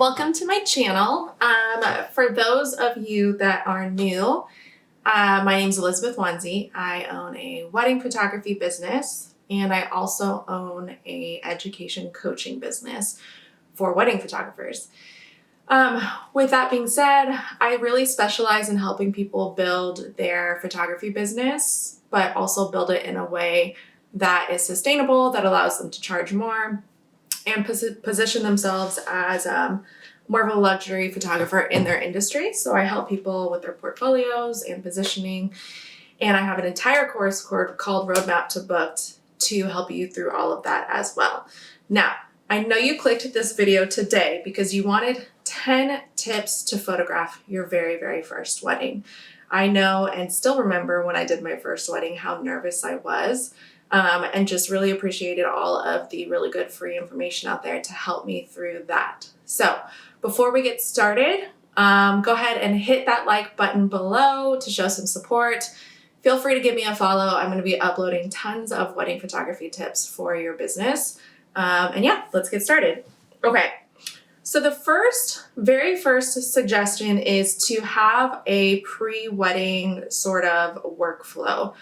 Welcome to my channel. For those of you that are new, my name is Elizabeth Nwansi. I own a wedding photography business, and I also own a education coaching business for wedding photographers. With that being said, I really specialize in helping people build their photography business, but also build it in a way that is sustainable, that allows them to charge more, and position themselves as more of a luxury photographer in their industry. So I help people with their portfolios and positioning. And I have an entire course called Roadmap to Booked to help you through all of that as well. Now, I know you clicked this video today because you wanted 10 tips to photograph your very, very first wedding. I know and still remember when I did my first wedding how nervous I was. And just really appreciated all of the really good free information out there to help me through that. So before we get started, go ahead and hit that like button below to show some support. Feel free to give me a follow. I'm going to be uploading tons of wedding photography tips for your business. And yeah, let's get started. Okay. So the very first suggestion is to have a pre-wedding sort of workflow.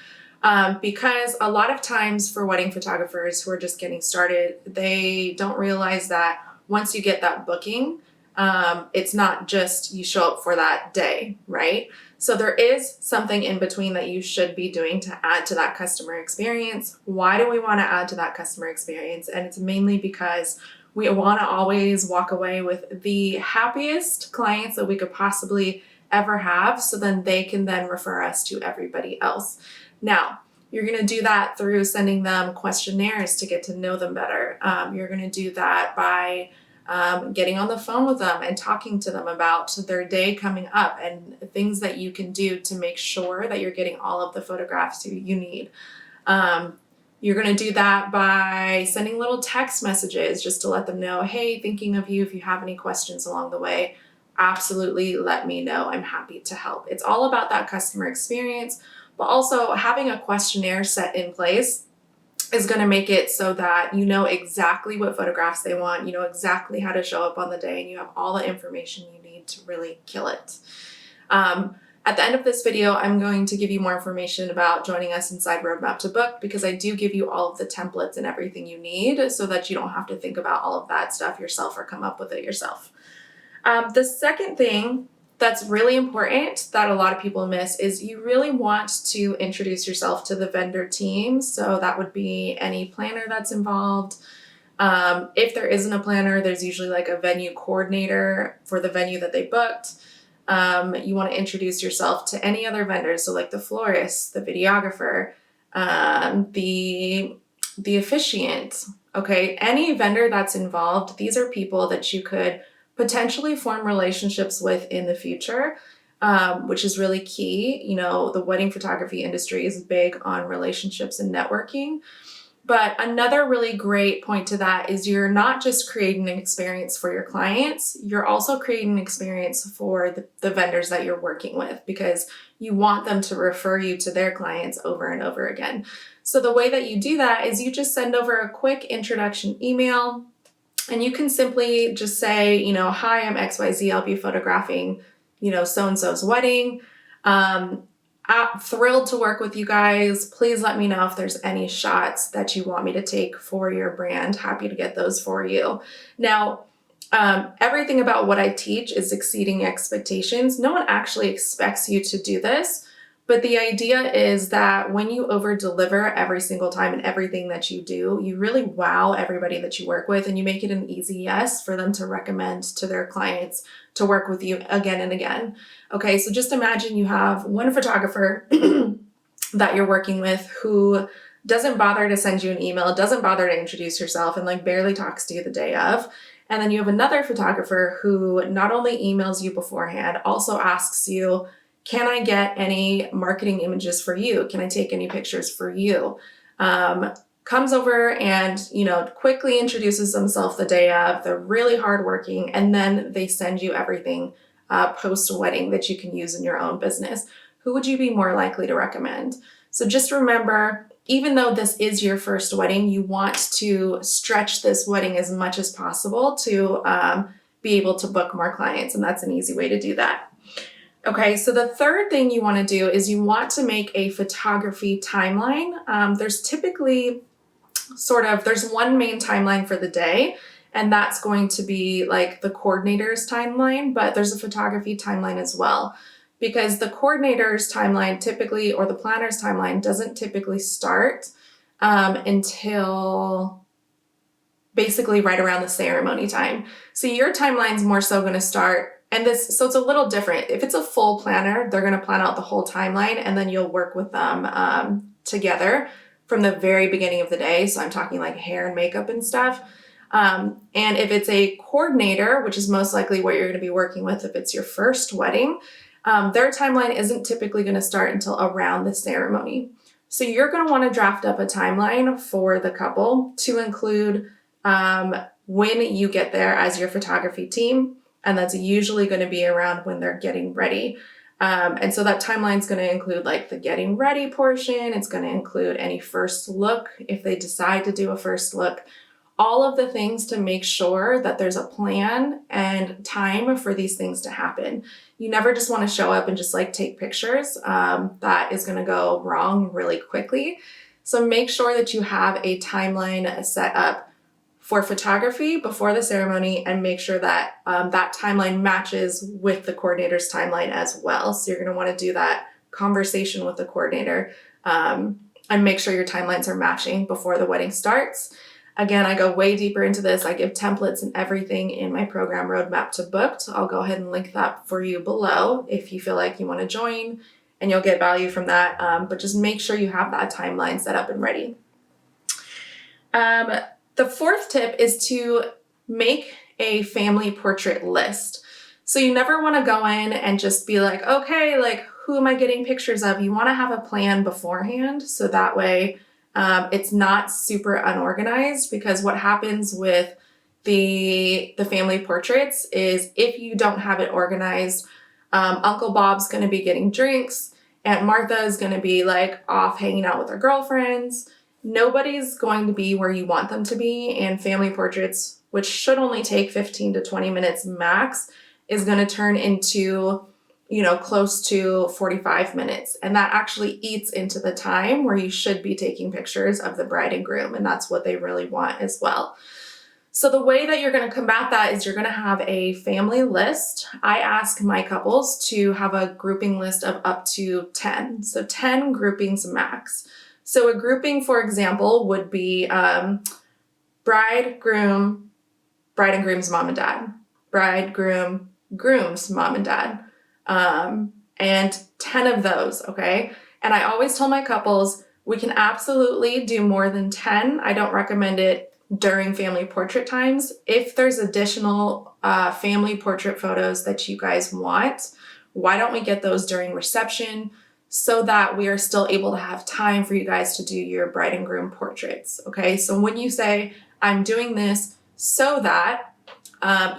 Because a lot of times for wedding photographers who are just getting started, they don't realize that once you get that booking, it's not just you show up for that day, right? So there is something in between that you should be doing to add to that customer experience. Why do we want to add to that customer experience? And it's mainly because we want to always walk away with the happiest clients that we could possibly ever have, so then they can then refer us to everybody else. Now, you're going to do that through sending them questionnaires to get to know them better. You're going to do that by getting on the phone with them and talking to them about their day coming up and things that you can do to make sure that you're getting all of the photographs you need. You're going to do that by sending little text messages just to let them know, hey, thinking of you. If you have any questions along the way, absolutely let me know. I'm happy to help. It's all about that customer experience. But also having a questionnaire set in place is going to make it so that you know exactly what photographs they want, you know exactly how to show up on the day, and you have all the information you need to really kill it. At the end of this video, I'm going to give you more information about joining us inside Roadmap to Book, because I do give you all of the templates and everything you need so that you don't have to think about all of that stuff yourself or come up with it yourself. The second thing that's really important that a lot of people miss is you really want to introduce yourself to the vendor team. So that would be any planner that's involved. If there isn't a planner, there's usually like a venue coordinator for the venue that they booked. You want to introduce yourself to any other vendors. So like the florist, the videographer, the officiant, okay? Any vendor that's involved, these are people that you could potentially form relationships with in the future, which is really key. You know, the wedding photography industry is big on relationships and networking. But another really great point to that is you're not just creating an experience for your clients, you're also creating an experience for the vendors that you're working with, because you want them to refer you to their clients over and over again. So the way that you do that is you just send over a quick introduction email. And you can simply just say, you know, hi, I'm XYZ. I'll be photographing, you know, so-and-so's wedding. I'm thrilled to work with you guys. Please let me know if there's any shots that you want me to take for your brand. Happy to get those for you. Now, everything about what I teach is exceeding expectations. No one actually expects you to do this. But the idea is that when you over-deliver every single time in everything that you do, you really wow everybody that you work with, and you make it an easy yes for them to recommend to their clients to work with you again and again. Okay, so just imagine you have one photographer that you're working with who doesn't bother to send you an email, doesn't bother to introduce herself, and like barely talks to you the day of. And then you have another photographer who not only emails you beforehand, also asks you, can I get any marketing images for you? Can I take any pictures for you? Comes over and, you know, quickly introduces themselves the day of. They're really hardworking, and then they send you everything post-wedding that you can use in your own business. Who would you be more likely to recommend? So just remember, even though this is your first wedding, you want to stretch this wedding as much as possible to be able to book more clients, and that's an easy way to do that. Okay, so the third thing you want to do is you want to make a photography timeline. There's typically there's one main timeline for the day, and that's going to be like the coordinator's timeline, but there's a photography timeline as well, because the coordinator's timeline typically, or the planner's timeline, doesn't typically start until basically right around the ceremony time. So your timeline's more so going to start, so it's a little different. If it's a full planner, they're going to plan out the whole timeline, and then you'll work with them together from the very beginning of the day. So I'm talking like hair and makeup and stuff. And if it's a coordinator, which is most likely what you're going to be working with if it's your first wedding, their timeline isn't typically going to start until around the ceremony. So you're going to want to draft up a timeline for the couple to include when you get there as your photography team. And that's usually going to be around when they're getting ready. And so that timeline is going to include like the getting ready portion. It's going to include any first look if they decide to do a first look. All of the things to make sure that there's a plan and time for these things to happen. You never just want to show up and just like take pictures. That is going to go wrong really quickly. So make sure that you have a timeline set up for photography before the ceremony, and make sure that that timeline matches with the coordinator's timeline as well. So you're going to want to do that conversation with the coordinator and make sure your timelines are matching before the wedding starts. Again, I go way deeper into this. I give templates and everything in my program Roadmap to Booked. I'll go ahead and link that for you below if you feel like you want to join, and you'll get value from that. But just make sure you have that timeline set up and ready. The fourth tip is to make a family portrait list. So you never want to go in and just be like, okay, like who am I getting pictures of? You want to have a plan beforehand, so that way it's not super unorganized, because what happens with the family portraits is if you don't have it organized, Uncle Bob's going to be getting drinks, Aunt Martha is going to be like off hanging out with her girlfriends. Nobody's going to be where you want them to be, and family portraits, which should only take 15 to 20 minutes max, is going to turn into, close to 45 minutes. And that actually eats into the time where you should be taking pictures of the bride and groom, and that's what they really want as well. So the way that you're going to combat that is you're going to have a family list. I ask my couples to have a grouping list of up to 10. So 10 groupings max. So a grouping, for example, would be bride, groom, bride and groom's mom and dad, bride, groom, groom's mom and dad, and 10 of those, okay? And I always tell my couples, we can absolutely do more than 10. I don't recommend it during family portrait times. If there's additional family portrait photos that you guys want, why don't we get those during reception, so that we are still able to have time for you guys to do your bride and groom portraits, okay? So when you say, I'm doing this so that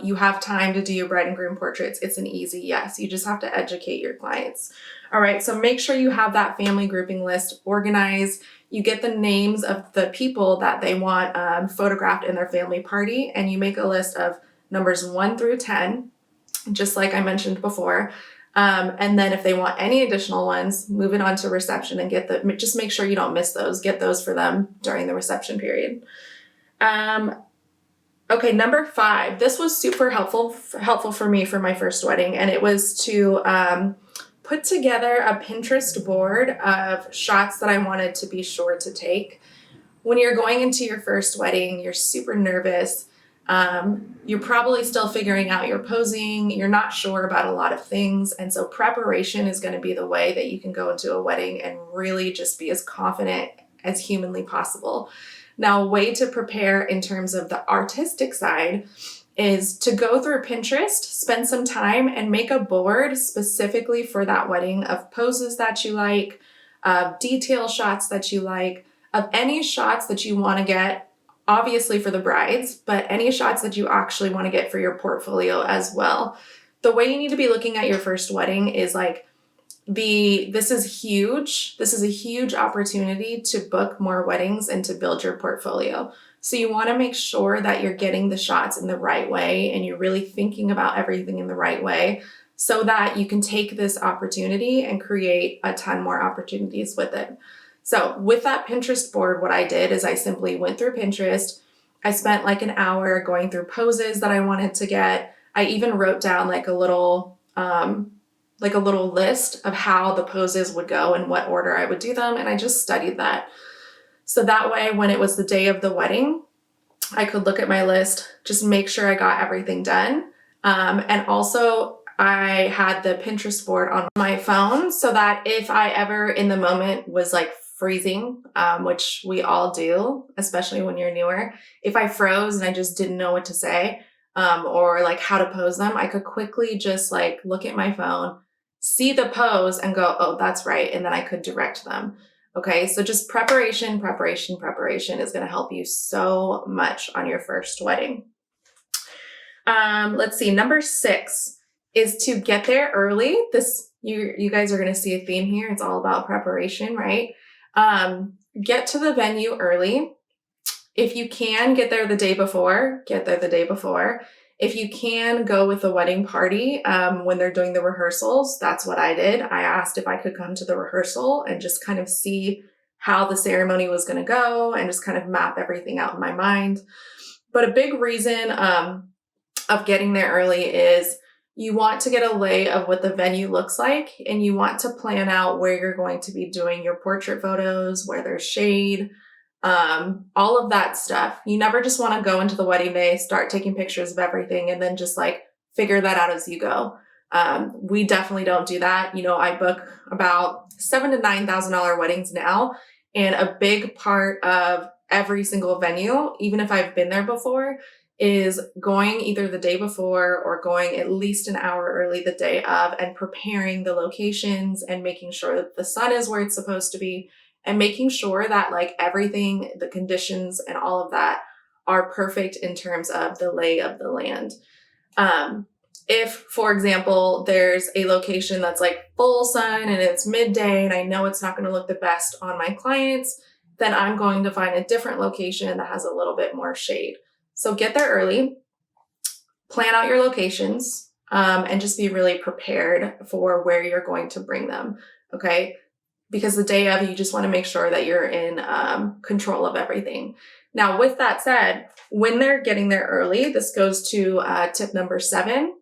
you have time to do your bride and groom portraits, it's an easy yes. You just have to educate your clients. All right, so make sure you have that family grouping list organized. You get the names of the people that they want photographed in their family party, and you make a list of numbers 1 through 10, just like I mentioned before. And then if they want any additional ones, move it on to reception and just make sure you don't miss those. Get those for them during the reception period. Okay, number 5. This was super helpful for me for my first wedding, and it was to put together a Pinterest board of shots that I wanted to be sure to take. When you're going into your first wedding, you're super nervous. You're probably still figuring out your posing. You're not sure about a lot of things. And so preparation is going to be the way that you can go into a wedding and really just be as confident as humanly possible. Now, a way to prepare in terms of the artistic side is to go through Pinterest, spend some time, and make a board specifically for that wedding of poses that you like, of detail shots that you like, of any shots that you want to get, obviously for the brides, but any shots that you actually want to get for your portfolio as well. The way you need to be looking at your first wedding is like, This is huge. This is a huge opportunity to book more weddings and to build your portfolio. So you want to make sure that you're getting the shots in the right way and you're really thinking about everything in the right way so that you can take this opportunity and create a ton more opportunities with it. So with that Pinterest board, what I did is I simply went through Pinterest. I spent like an hour going through poses that I wanted to get. I even wrote down like a little list of how the poses would go and what order I would do them. And I just studied that. So that way, when it was the day of the wedding, I could look at my list, just make sure I got everything done. And also I had the Pinterest board on my phone so that if I ever in the moment was like freezing, which we all do, especially when you're newer, if I froze and I just didn't know what to say, or like how to pose them, I could quickly just like look at my phone, see the pose and go, oh, that's right. And then I could direct them. Okay. So just preparation is going to help you so much on your first wedding. Let's see. Number 6 is to get there early. You guys are going to see a theme here. It's all about preparation, right? Get to the venue early. If you can get there the day before, get there the day before. If you can go with the wedding party when they're doing the rehearsals, that's what I did. I asked if I could come to the rehearsal and just kind of see how the ceremony was going to go and just kind of map everything out in my mind. But a big reason of getting there early is you want to get a lay of what the venue looks like, and you want to plan out where you're going to be doing your portrait photos, where there's shade, all of that stuff. You never just want to go into the wedding day, start taking pictures of everything, and then just like figure that out as you go. We definitely don't do that. You know, I book about $7,000 to $9,000 weddings now, and a big part of every single venue, even if I've been there before, is going either the day before or going at least an hour early the day of and preparing the locations and making sure that the sun is where it's supposed to be and making sure that like everything, the conditions and all of that are perfect in terms of the lay of the land. If, for example, there's a location that's like full sun and it's midday and I know it's not going to look the best on my clients, then I'm going to find a different location that has a little bit more shade. So get there early, plan out your locations, and just be really prepared for where you're going to bring them, okay? Because the day of, you just want to make sure that you're in control of everything. Now, with that said, when they're getting there early, this goes to tip number 7.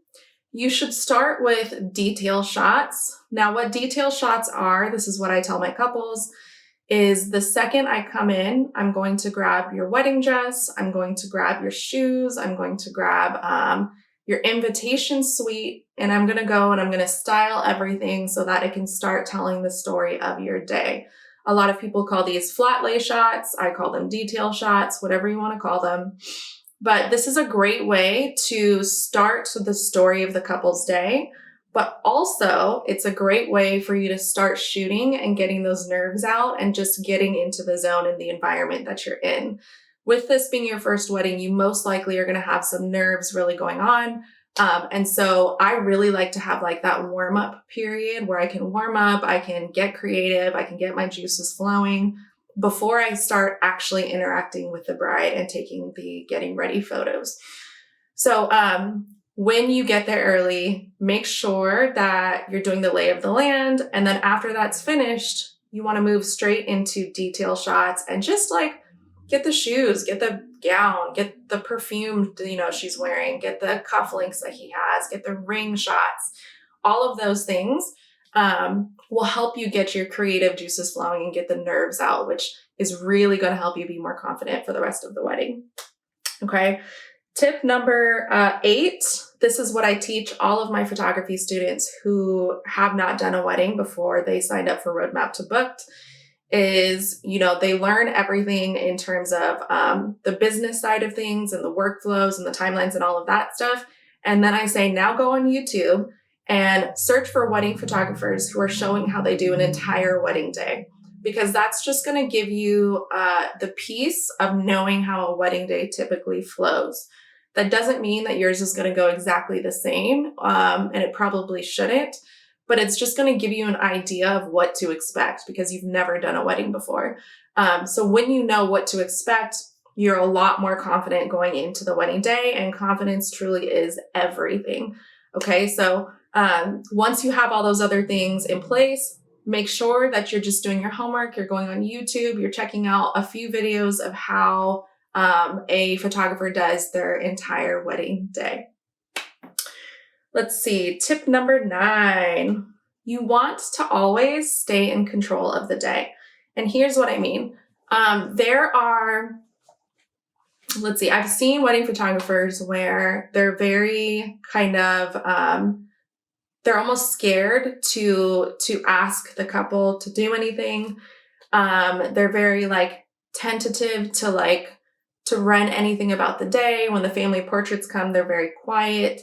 You should start with detail shots. Now, what detail shots are, this is what I tell my couples, is the second I come in, I'm going to grab your wedding dress, I'm going to grab your shoes, I'm going to grab your invitation suite, and I'm going to go and I'm going to style everything so that it can start telling the story of your day. A lot of people call these flat lay shots. I call them detail shots, whatever you want to call them. But this is a great way to start the story of the couple's day. But also, it's a great way for you to start shooting and getting those nerves out and just getting into the zone and the environment that you're in. With this being your first wedding, you most likely are going to have some nerves really going on. And so I really like to have like that warm up period where I can warm up, I can get creative, I can get my juices flowing before I start actually interacting with the bride and taking the getting ready photos. So, when you get there early, make sure that you're doing the lay of the land. And then after that's finished, you want to move straight into detail shots and just like get the shoes, get the gown, get the perfume, she's wearing, get the cufflinks that he has, get the ring shots. All of those things will help you get your creative juices flowing and get the nerves out, which is really going to help you be more confident for the rest of the wedding. Okay. Tip number 8, this is what I teach all of my photography students who have not done a wedding before they signed up for Roadmap to Booked, is, they learn everything in terms of the business side of things and the workflows and the timelines and all of that stuff. And then I say, now go on YouTube and search for wedding photographers who are showing how they do an entire wedding day, because that's just going to give you the piece of knowing how a wedding day typically flows. That doesn't mean that yours is going to go exactly the same, and it probably shouldn't. but it's just going to give you an idea of what to expect because you've never done a wedding before. So when you know what to expect, you're a lot more confident going into the wedding day, and confidence truly is everything. Okay, so once you have all those other things in place, make sure that you're just doing your homework. You're going on YouTube, you're checking out a few videos of how a photographer does their entire wedding day. Let's see, tip number 9. You want to always stay in control of the day. And here's what I mean. I've seen wedding photographers where they're very kind of, they're almost scared to ask the couple to do anything. They're very like tentative to run anything about the day. When the family portraits come, they're very quiet.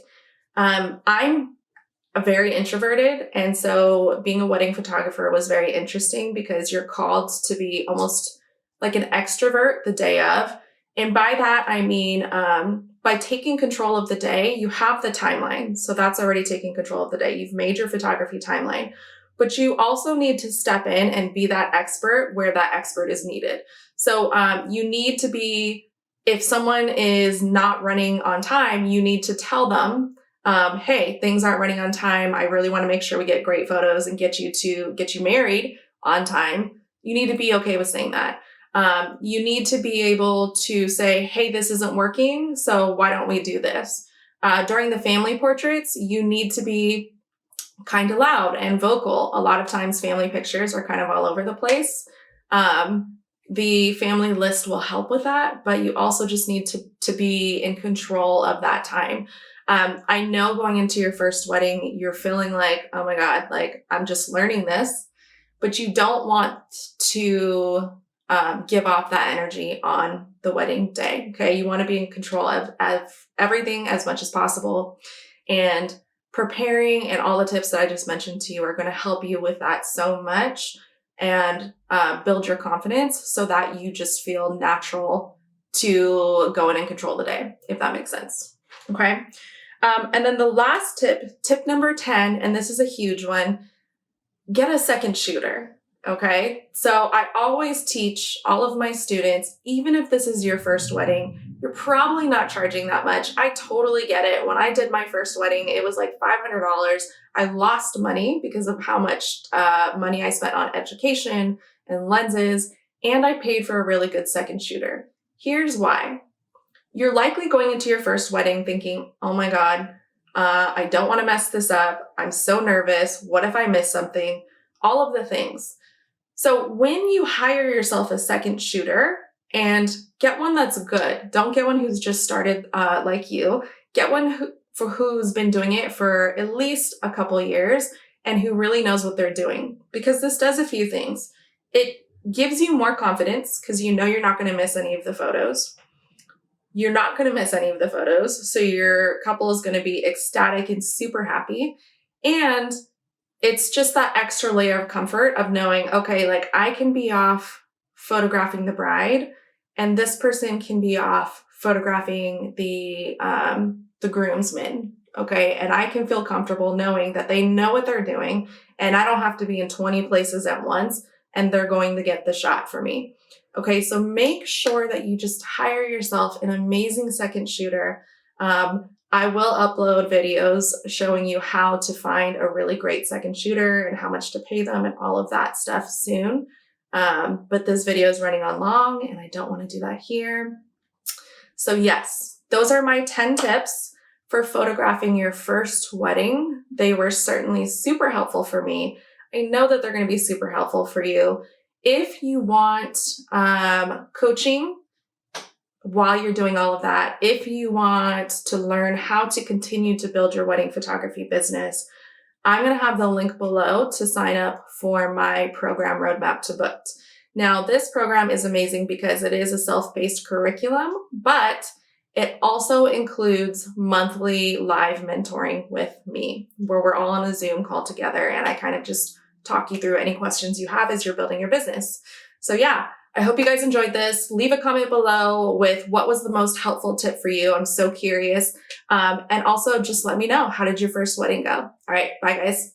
I'm very introverted, and so being a wedding photographer was very interesting because you're called to be almost like an extrovert the day of. And by that, I mean, by taking control of the day, you have the timeline. So that's already taking control of the day. You've made your photography timeline, but you also need to step in and be that expert where that expert is needed. So you need to be, if someone is not running on time, you need to tell them, hey, things aren't running on time. I really want to make sure we get great photos and get you married on time. You need to be okay with saying that. You need to be able to say, hey, this isn't working, so why don't we do this? During the family portraits, you need to be kind of loud and vocal. A lot of times family pictures are kind of all over the place. The family list will help with that, but you also just need to be in control of that time. I know going into your first wedding, you're feeling like, oh my God, like I'm just learning this, but you don't want to give off that energy on the wedding day. Okay. You want to be in control of everything as much as possible, and preparing and all the tips that I just mentioned to you are going to help you with that so much, and build your confidence so that you just feel natural to go in and control the day, if that makes sense. Okay. And then the last tip number 10, and this is a huge one, get a second shooter. Okay. So I always teach all of my students, even if this is your first wedding, you're probably not charging that much. I totally get it. When I did my first wedding, it was like $500. I lost money because of how much money I spent on education and lenses, and I paid for a really good second shooter. Here's why. You're likely going into your first wedding thinking, oh my God, I don't want to mess this up. I'm so nervous. What if I miss something? All of the things. So when you hire yourself a second shooter, and get one that's good, don't get one who's just started like you. Get one who's been doing it for at least a couple years and who really knows what they're doing, because this does a few things. It gives you more confidence because you know you're not going to miss any of the photos. You're not going to miss any of the photos. So your couple is going to be ecstatic and super happy. And it's just that extra layer of comfort of knowing, okay, like I can be off photographing the bride, and this person can be off photographing the groomsmen. Okay. And I can feel comfortable knowing that they know what they're doing, and I don't have to be in 20 places at once, and they're going to get the shot for me. Okay. So make sure that you just hire yourself an amazing second shooter. I will upload videos showing you how to find a really great second shooter and how much to pay them and all of that stuff soon. But this video is running on long and I don't want to do that here. So yes, those are my 10 tips for photographing your first wedding. They were certainly super helpful for me. I know that they're going to be super helpful for you. If you want coaching while you're doing all of that, if you want to learn how to continue to build your wedding photography business, I'm going to have the link below to sign up for my program, Roadmap to Booked. Now, this program is amazing because it is a self-paced curriculum, but it also includes monthly live mentoring with me, where we're all on a Zoom call together and I kind of just talk you through any questions you have as you're building your business. So yeah, I hope you guys enjoyed this. Leave a comment below with what was the most helpful tip for you. I'm so curious. And also just let me know, how did your first wedding go? All right, bye guys.